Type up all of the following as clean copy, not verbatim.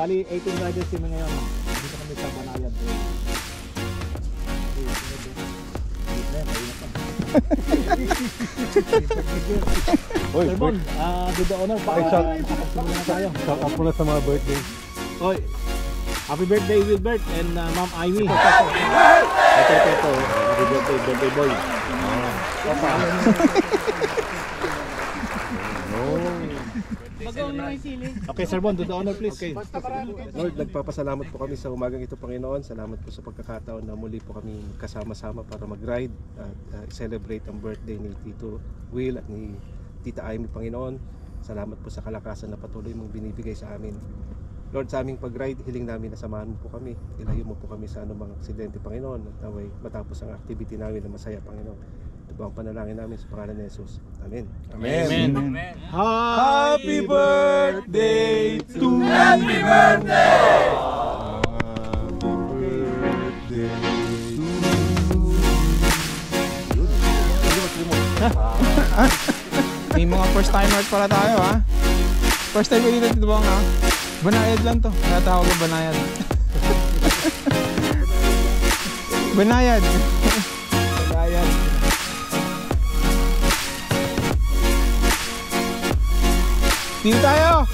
Bali, 18 riders kami ngayon. Dito kami sa Banayan. Oy, Sermon, do the honor para makapagsimula na tayo. shout out muna sa mga birthday. Oy, happy birthday Wilbert and Ma'am Ivy. Ito. Happy birthday boy. Okay, Sermon, do the honor please. Okay. Lord, nagpapasalamat po kami sa umagang ito, Panginoon. Salamat po sa pagkakataon na muli po kami kasama-sama para mag-ride at celebrate ang birthday ni Tito Will at ni Tita Amy, Panginoon. Salamat po sa kalakasan na patuloy mong binibigay sa amin. Lord, sa aming pag-ride, hiling namin na samahan mo po kami. Ilayo mo po kami sa anumang aksidente, Panginoon. At naway matapos ang activity namin na masaya, Panginoon. Ito po ang panalangin namin sa pangalan ni Jesus. Amen. Amen. Happy birthday to you. Happy birthday! Happy birthday to you. May mga first timers pala tayo ha. First time ko dito Tito Bong ha. Banayad lang to. Kaya tawag ko Banayad. Banayad. Banayad. Dito tayo.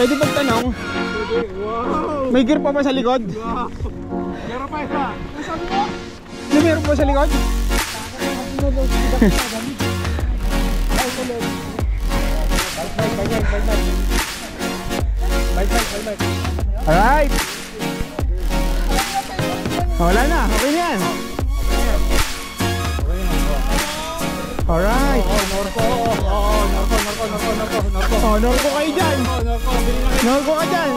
Pwede magtanong? Wow! May gear pa ba sa likod? Wow! Meron pa isa! Sabi mo? Meron pa sa likod? Alright! Wala na, okay na yan. Alright! Norco! Oh, Norco kayo dyan! Norco ka dyan!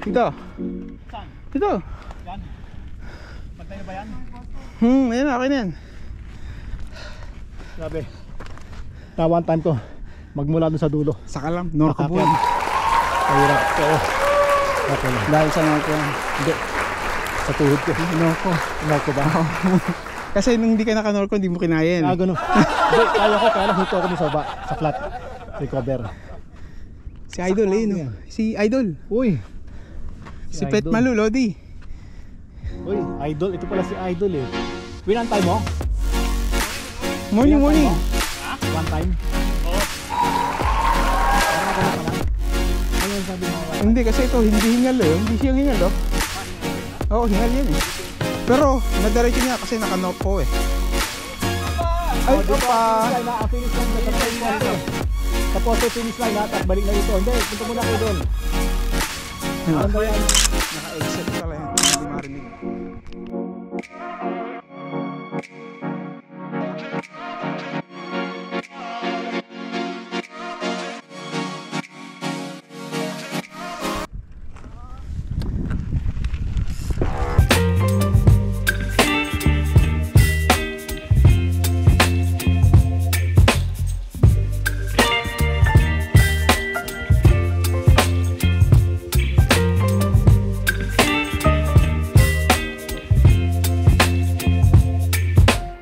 Dito. Saan? Dito. Yan. Pantay na ba yan? Ayan, akin yan. Grabe. One time ko. Magmula dun sa dulo. Saka lang, Norco Nakapit. Bull. Mahirap. Oo. Okay. Dahil sa Norco yan. Hindi. Sa tuhod ko. Norco. Norco ba? Kasi nung hindi ka naka-Norco, hindi mo kinayan. Ah, ganun. Hindi, kaya ko. Kaya lang hito ako dun sa baba. Sa flat. Recover. Si Idol eh, no? Si Idol. Uy. Si Pet Malu, Lodi. Uy, Idol. Ito pala si Idol eh. Win ang time mo? Morning, morning. One time? Oo. Ano yung sabi mo? Hindi, kasi ito, hindi hingal eh. Hindi siyang hingal, oh. Oo, hingal yan eh. Pero, nadiretso niya kasi naka-Norco eh. Ay, pa. Finish line na sa poste. Sa poste finish line at balik na dito. Hindi, punta muna kayo doon. Ano ba yan? Naka-exit pala yan. Hindi marinig.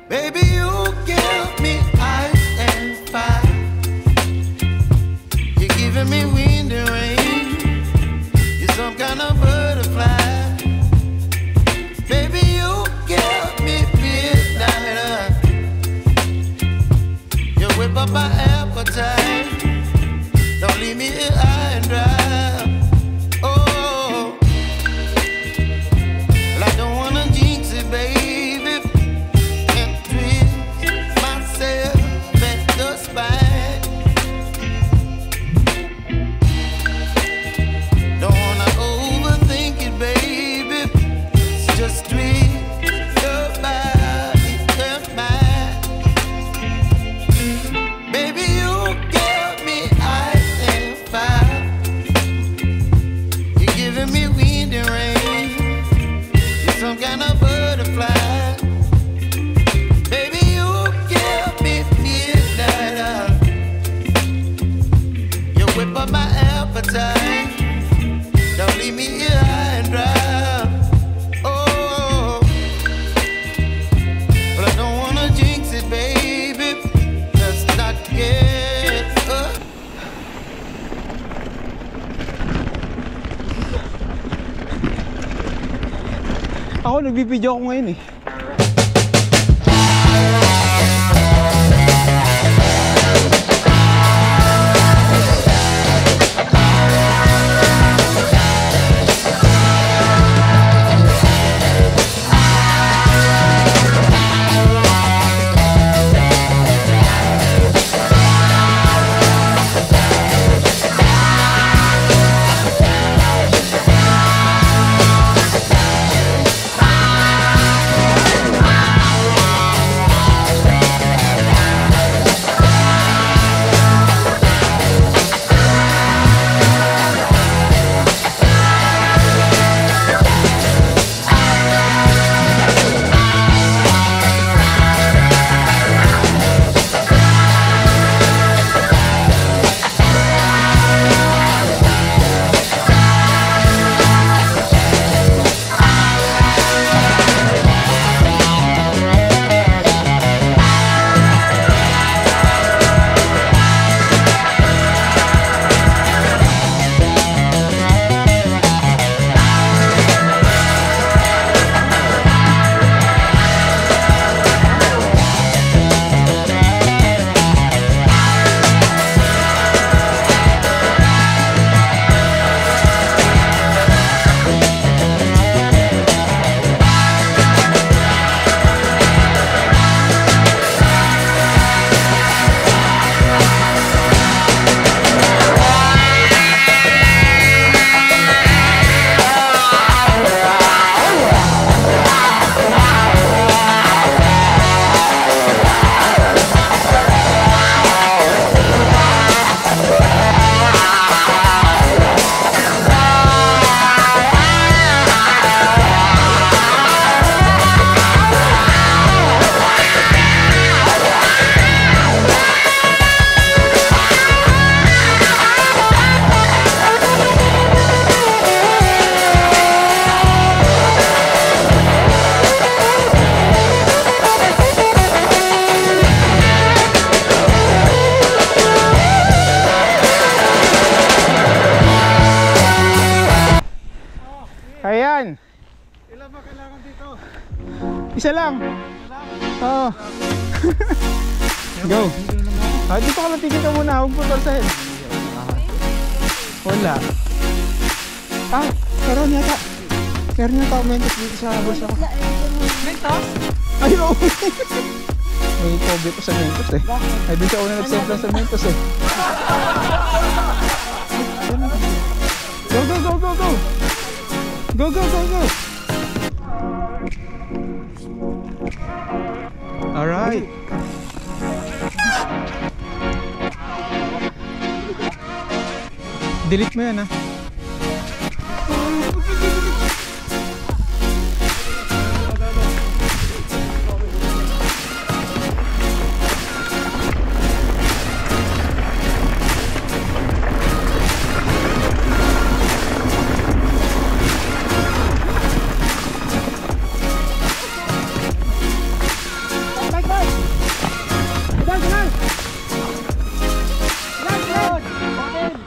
Baby, you give me ice and fire. You're giving me wind and rain. You're some kind of butterfly. Baby, you give me midnight. You whip up my appetite. Don't leave me here high and dry. Oh, well, I don't wanna jinx it, baby. Some kind of butterfly. Baby, you give me midnight. You whip up my appetite. Don't leave me here high and dry. Oh, but I don't wanna jinx it, baby. Let's not get up. Ako, nagbibideo ako ngayon eh. Ayan. Ilan ba kailangan dito? Isa lang. Oo. Go. Dito ka lang, tigil ka muna. Huwag mo palsahin. Wala. Meron yata. Meron yata Mentos dito sa bulsa ko. Mentos? Ay, oo. May COVID pa sa Mentos eh. Ay, doon siya una nagsempla sa Mentos eh. Go, go, go, go, go. Go, go, go, go. Alright. Delete mo yan ha.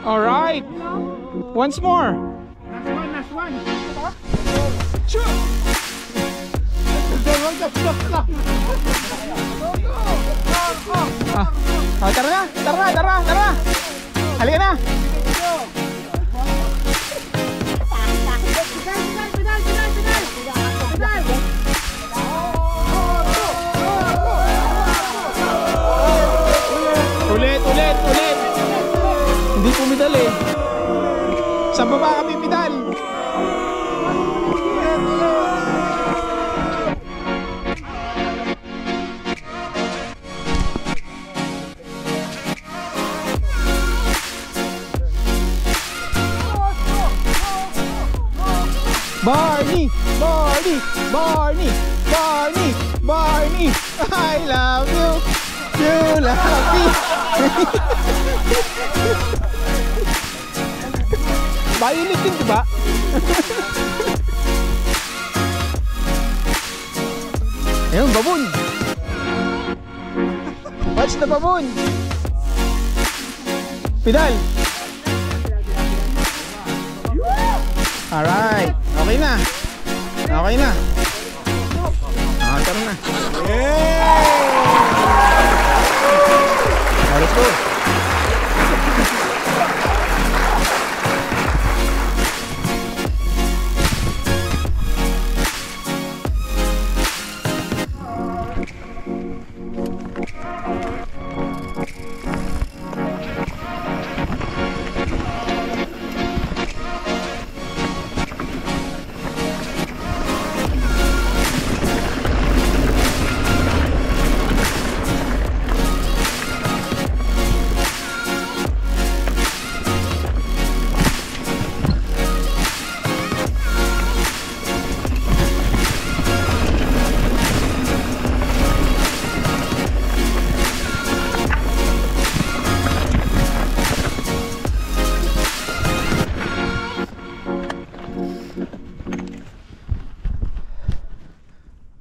Alright. Once more. Last one. Sure. Tara na. Halika na. Ulit. Hindi pumidal eh. Sa baba kami pidal. Barney, I love you, you love me. Violet din, diba? Ayun, baboon. Watch the baboon. Pedal. Alright, okay na. Tara na. Let's go.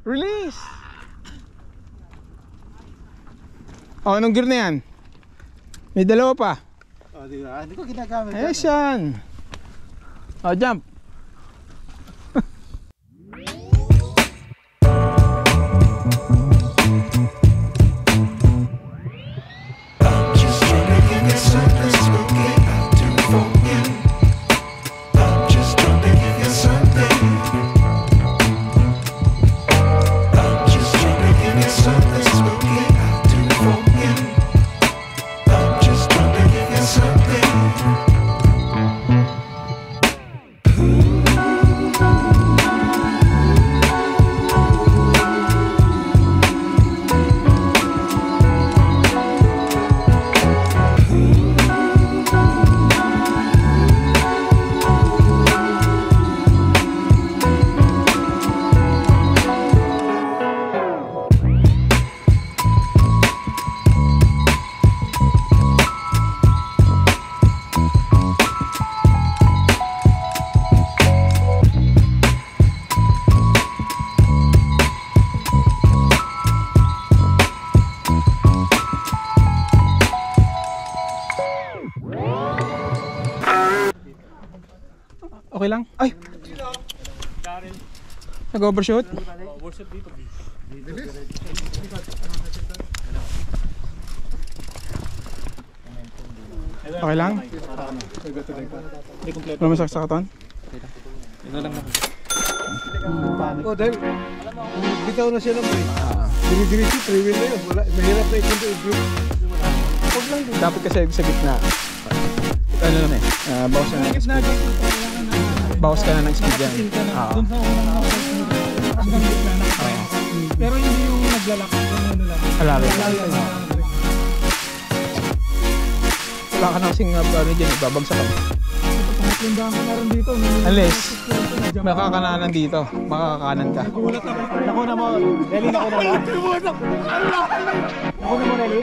Release! Oh, anong gear na yan? May dalawa pa. Oh, di ba? Hindi ko ginagamit. Ayos yan. Oh, jump. Just trying to give you something spooky to forget. I'm just trying to give you something. I'm just trying to give you something spooky to forget. I'm just trying to give you something. Okay lang? Ay! Nag-overshoot? Okay lang? Wala masakit sa katawan? Oh, dahil bitaw na siya ng brake. Dinidiretso, 3-wheel na yun. Wala, mahirap na ikundo i-brake. Huwag lang din. Dapat kasi sa gitna. Ano lang eh, bawas na ng speed. Bawas ka na ng speed yan. Doon sa unang hanggang gitna na. Pero hindi yung naglalak. Ano lang. Alala. Wala ka na kasing ano dyan, babagsak ka. Pangatlong ko na rin dito. Unless, makakananan dito. Makakakanan ka. Nagulat ako. Nakuna mo, Nelly, nakuna mo. Nakuna mo, Nelly.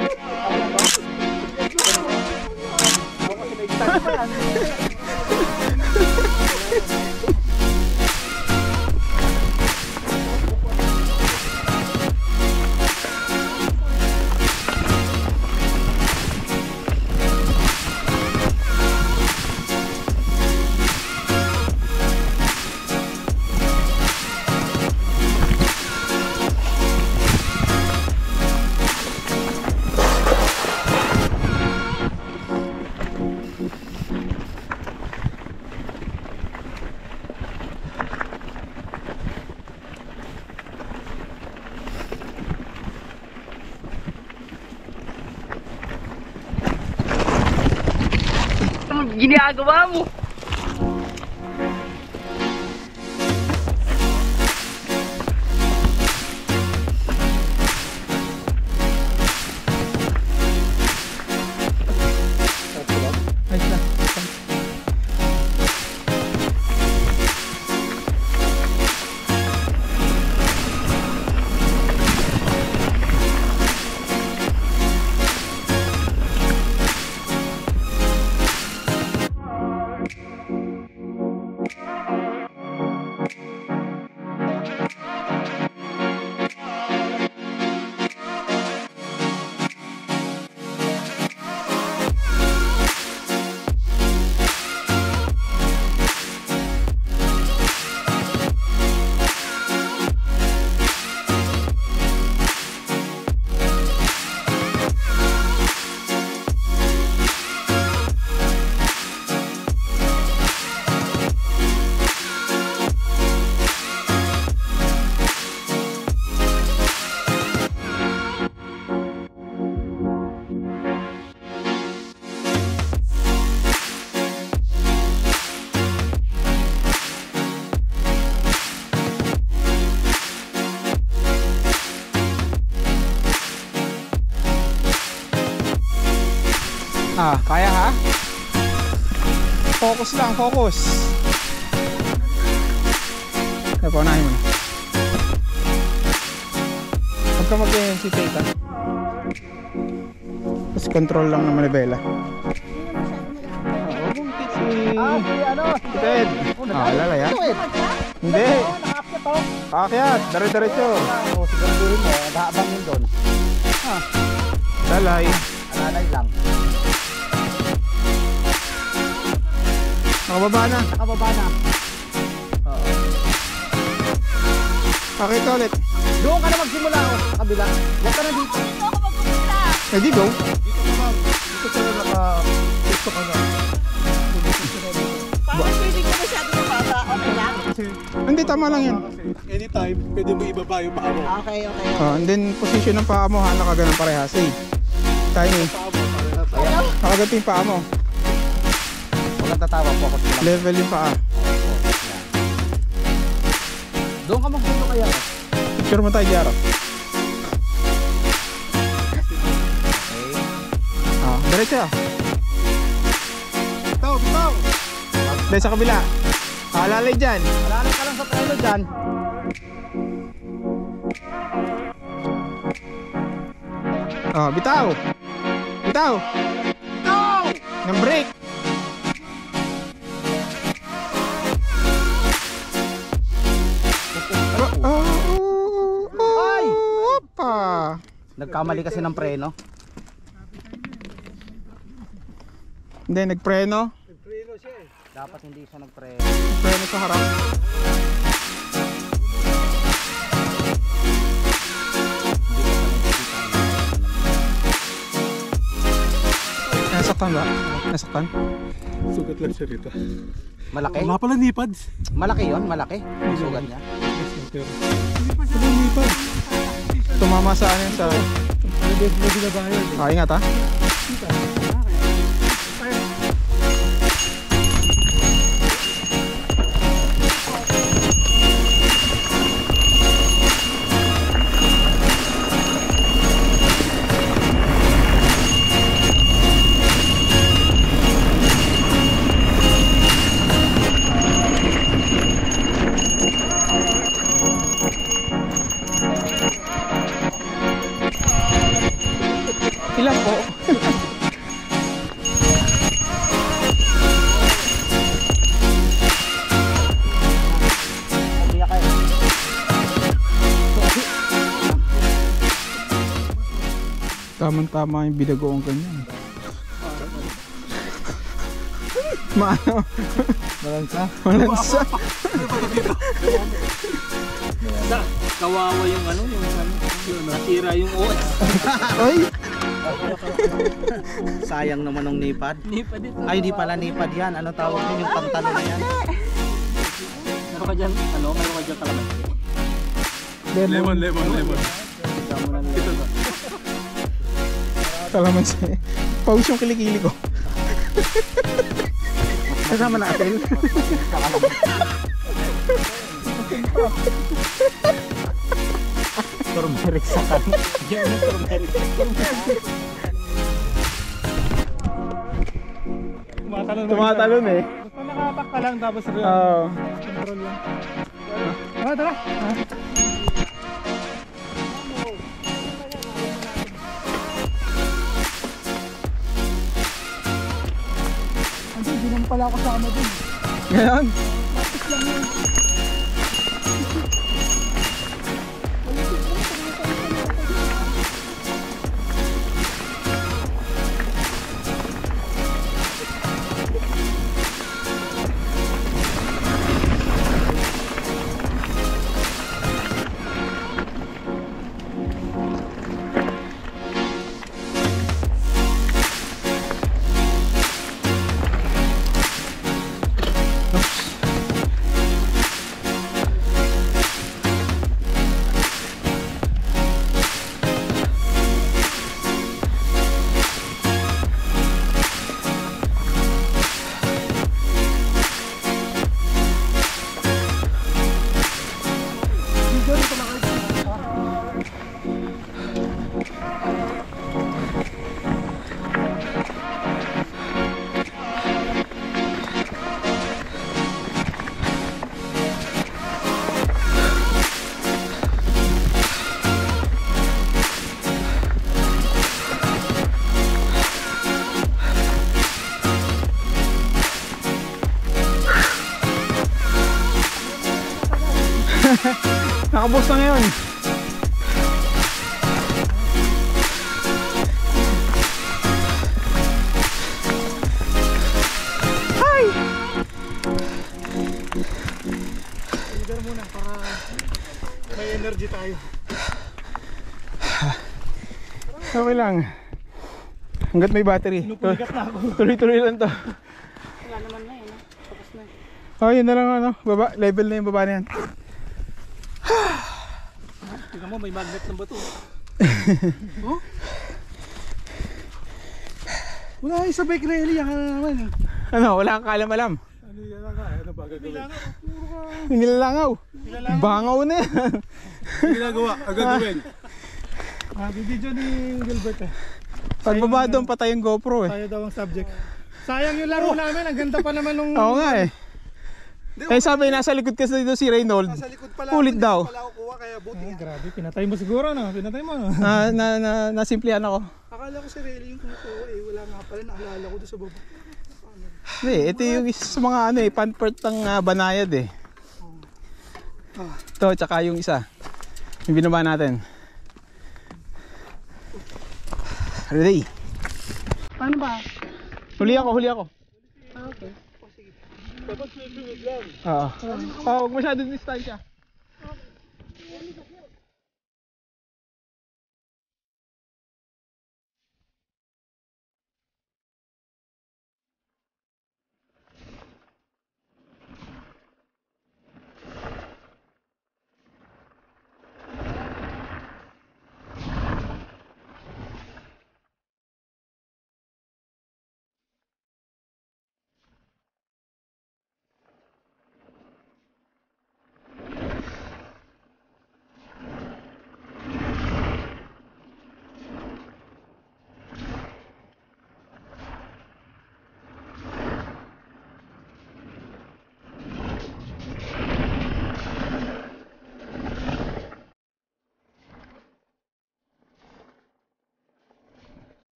Ginagawa mo. Ayos na. Kaya ha? Focus lang, focus. Kaya paunahin mo na. Huwag ka mag-hesitate ha. Tapos control lang ng manibela. Si Ted. Lalay ha? Hindi. Kaakyat, dire-diretso. Siguraduhin mo, dahabang yun doon. Lalay. Alalay lang. Nakababa na. Nakababa na. Pakita ulit. Doon ka na magsimula o. Sa kabila. Huwag ka na dito. Ready, go. Dito ka na naka-gusto ka na. Parang pwede ko masyado mababa. Okay lang? Hindi, tama lang yan. Anytime, pwede mo ibaba yung paa mo. Okay. And then, position ng paa mo ha, nakaganon parehas. Eh. Tiny. Nakaganto yung paa mo. Huwag kang tatawa po ako. Level yung paa. Doon ka magsimula kaya. Picture mo tayo, Jaro. Diretso. Bitaw! Dahil sa kabila. Lalay dyan. Alalay ka lang sa preno dyan. Bitaw. Bitaw. Ng brake. Ay! Opa! Nagkamali kasi ng preno. Hindi, nagpreno. Dapat hindi siya nagpreno. Nagpreno sa harap. Nasaktan ba? Nasaktan? Sugat lang siya rito. Malaki? Wala pala nipads. Malaki yon, malaki. Ang sugat niya. Wala nipad. Tumama sa ano yun sa... Ingat ha. Ilan po? Tamang-tama yung binagoong ganyan. Maano? Malansa. Malansa. Kawawa yung ano, yung nasira yung OS. Ay! Sayang naman ng nipad. Ay, di pala nipad yan. Ano tawag din yung pantalo na yan? Meron ka dyan, meron ka dyan kalamansi. Lemon. Kalamansi. Pause yung kilikili ko. Kasama na atin. Turmeric sa kan. Turmeric. Tumatalon eh. Basta nakatak ka lang tapos Oo. control lang. Tara. Hindi naman pala ako kasama dun. Ngayon? Nakabos na ngayon. Hi! Ligar muna para may energy tayo. Okay lang. Hanggat may battery. Pinupuligat na ako. Tuloy-tuloy lang to. Wala naman na yun. Tapos na. Oh, yun na lang ano. Baba, level na yung baba na yan. Tingnan mo, may magnet ng bato. Oh? Wala yung sa bike rally, yan ka na naman. Ano, wala kang kaalam-alam. Ano yan nga? Ano ba gagawin? Nilalangaw. Bangaw na yan. Ginagawa, agad gawin. Bibidyo ni Gilbert eh. Pagbaba doon, patay yung GoPro eh. Tayo daw ang subject. Sayang yung laro namin, ang ganda pa naman nung... Oo nga eh. Eh sabi, nasa likod kasi dito si Reynold. Nasa likod pala Ulit daw. pala ako kuha, kaya buti nga. Grabe, pinatay mo siguro no? Pinatay mo no? Nasimplihan ako. Akala ko si Rayleigh yung kumukuha eh. Wala nga pala, naalala ko doon sa baba. Hindi, ito yung isa sa mga ano eh, panpert ng banayad eh. Ito, tsaka yung isa. Yung binaba natin. Ready? Paano ba? Huli ako. Okay. Dapat susunod lang. Oo. Huwag masyadong distansya.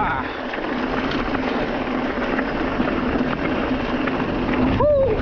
Ah. Woo.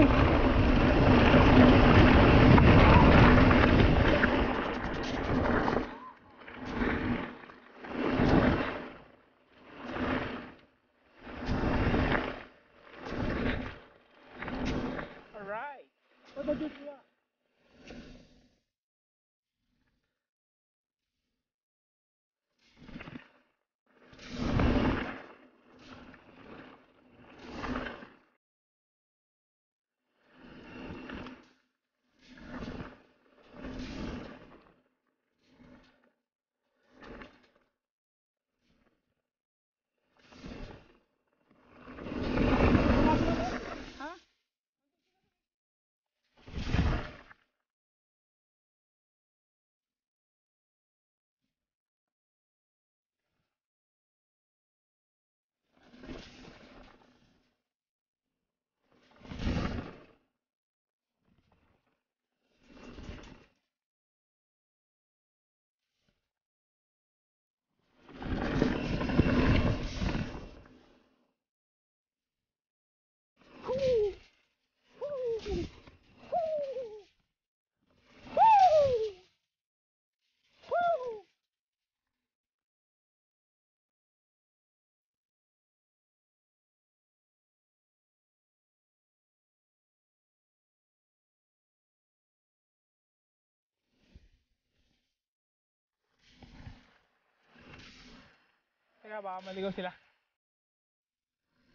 Kaya baka maligaw sila.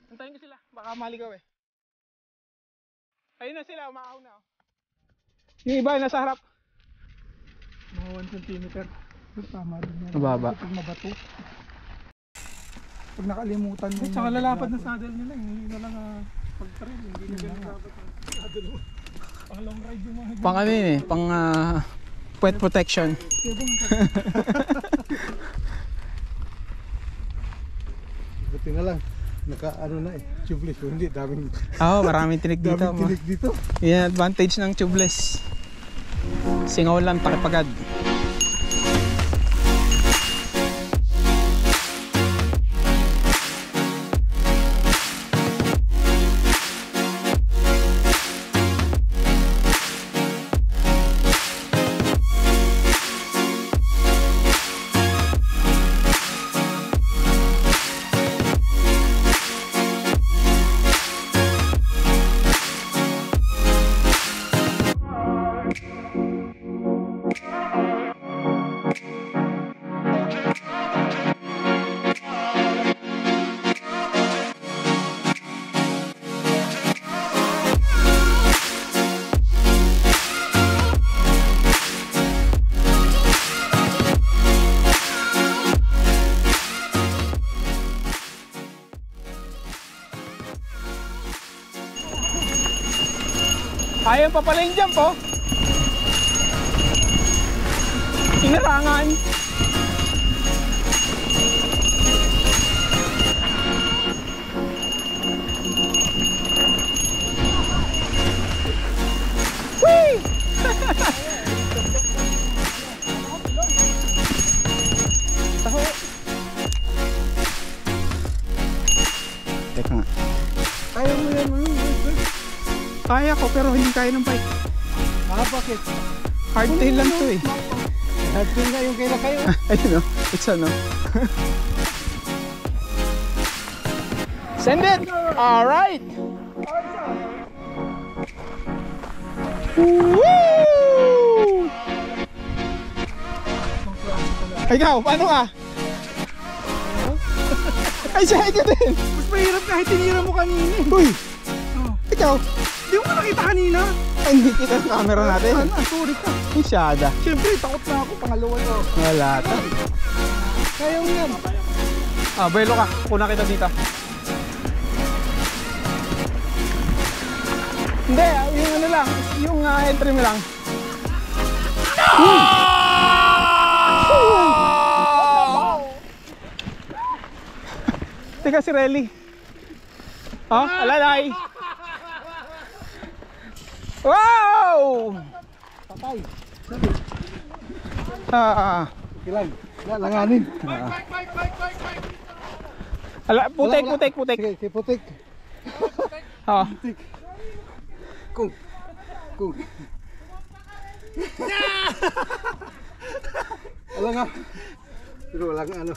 Antayin ko sila, baka maligaw eh. Ayun na sila, umaaw na. Yung iba nasa harap. Mga 1 cm. Tama rin yan. Mababa. Pag mabato. Pag nakalimutan mo. Tsaka lalapad na saddle nila. Hindi na lang pag-trail. Hindi na ganun dapat ang saddle mo. Pang long ride yung mga. Pang ano yun eh. Pang wet protection. Buti na lang. Naka-ano na eh. Tubeless. Hindi, daming... Oo, maraming tinik dito. Daming tinik dito. Yan advantage ng tubeless. Singaw lang, pakipagad. Ayaw pa pala yung jump, oh. Inarangan. Whee! Taho. Teka nga. Ayaw mo yan, Kaya ko pero hindi kaya ng bike. bakit? Hardtail lang to eh. Hardtail nga yung kailan kayo. Ayun o, it's ano. Send it! Alright! Woo! Ikaw, paano ka? Ay, siya ka din! Mas mahirap kahit tinira mo kanina. Uy! Ikaw! Hindi mo nakita kanina. Ay, hindi kita sa camera natin. Sorry ka. Masyada. Siyempre, takot na ako. Pangalawa na. Wala ta. Kaya mo yan. Belo ka. Kuna kita dito. Hindi, yung ano lang. Yung entry mo lang. Teka si Relly. Oh, alalay. Wow! Patay. Ah. Ilan? Langanin. Ala, putik. Sige, putik. Oo. Kung. Wala nga. Pero wala nga ano.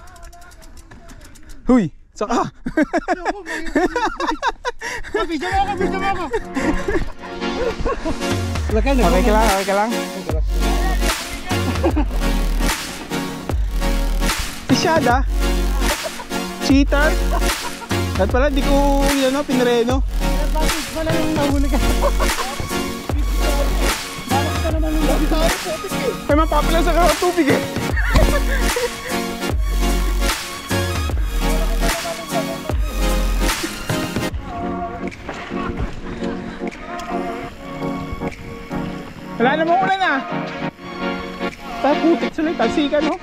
Huy, saka. Video mo ako. Wala ka Okay ka lang. Pisyada. Cheater. At pala di ko pinreno. Bakit pala yung nahuli ka? Bakit ka naman yung nahuli ka? May mapapala sa kawa tubig eh. Wala namang ulan ah. Putik sila, talsikan no?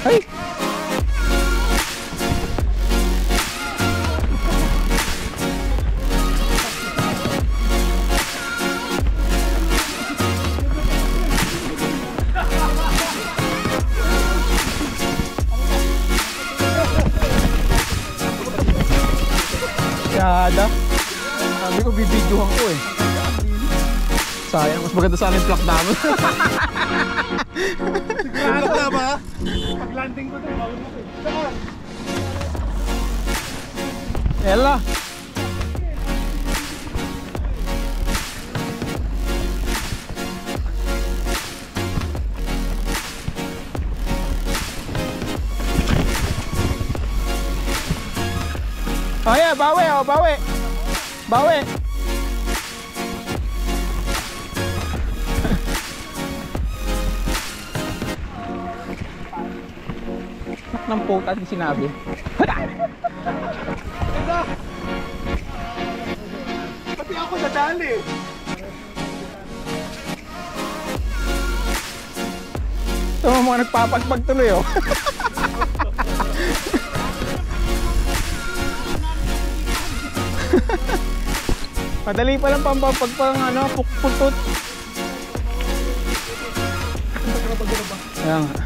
Ay! Yada. Sabi ko bibidyohan ko eh. Sayang, mas maganda sana yung plak namin. Sigurado na ba? Pag-landing ko doon, bawal mo ko eh. Saan? Ella. Oh yeah, bawi. Ng puta din sinabi. Pati ako nadali. Ito mga nagpapagpag tuloy oh. Madali pa lang pampapagpang pukputut. Ayan nga.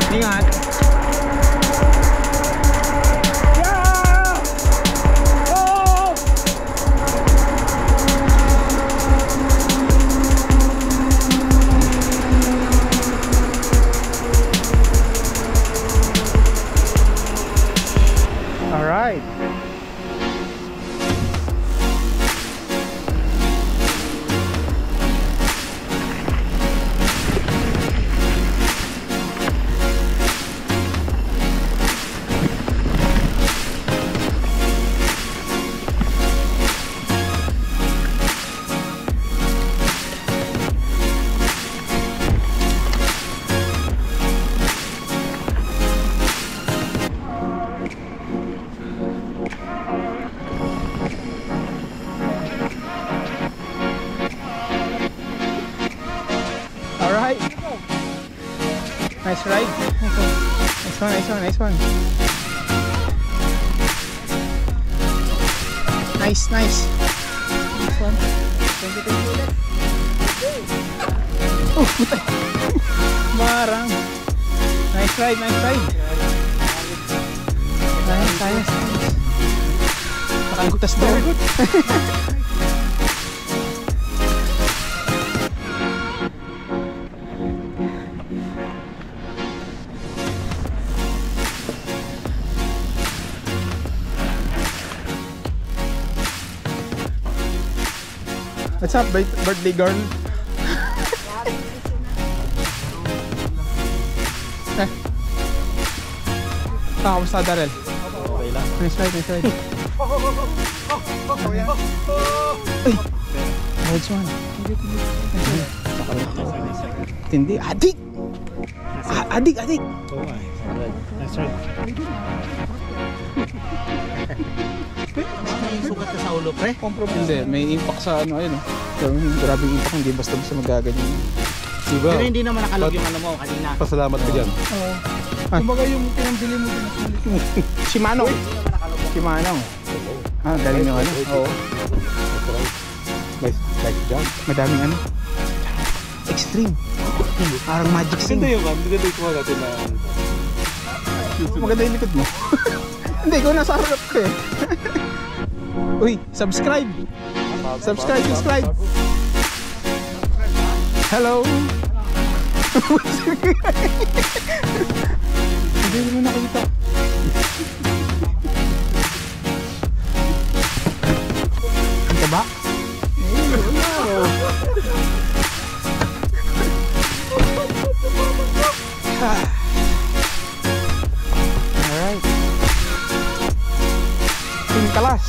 Ingat. All right. Alright. Nice ride. Nice one. Nice. Nice one. Thank you ulit. Oh, putay. Marang. Nice ride. Nice. Nakangkutas daw. Very good. What's up, birthday girl? Kamusta Darrell? Okay lang. Nice ride. Ay! Nice one. Tindi. Adik! Adik! Oo nga. Nice ride. May sugat ka sa ulo, pre? Hindi, may impact sa ayun oh. Grabing impact, hindi basta magaganyan. Diba? Pero hindi naman nakalog yung mo kanina. Pasalamat ka dyan. Kumbaga yung pinambili mo din. Si Manong. Hindi naman nakalog Shimano. Ah, galing yung ano. Oo. Nice jump. Madaming ano. Extreme. Parang magic scene. Maganda yung kuha natin na Maganda yung likod mo. Hindi, ikaw nasa harap ko eh. Uy, subscribe. Subscribe. Hello. Hindi mo nakita. Ang taba? Alright. Tingkalas.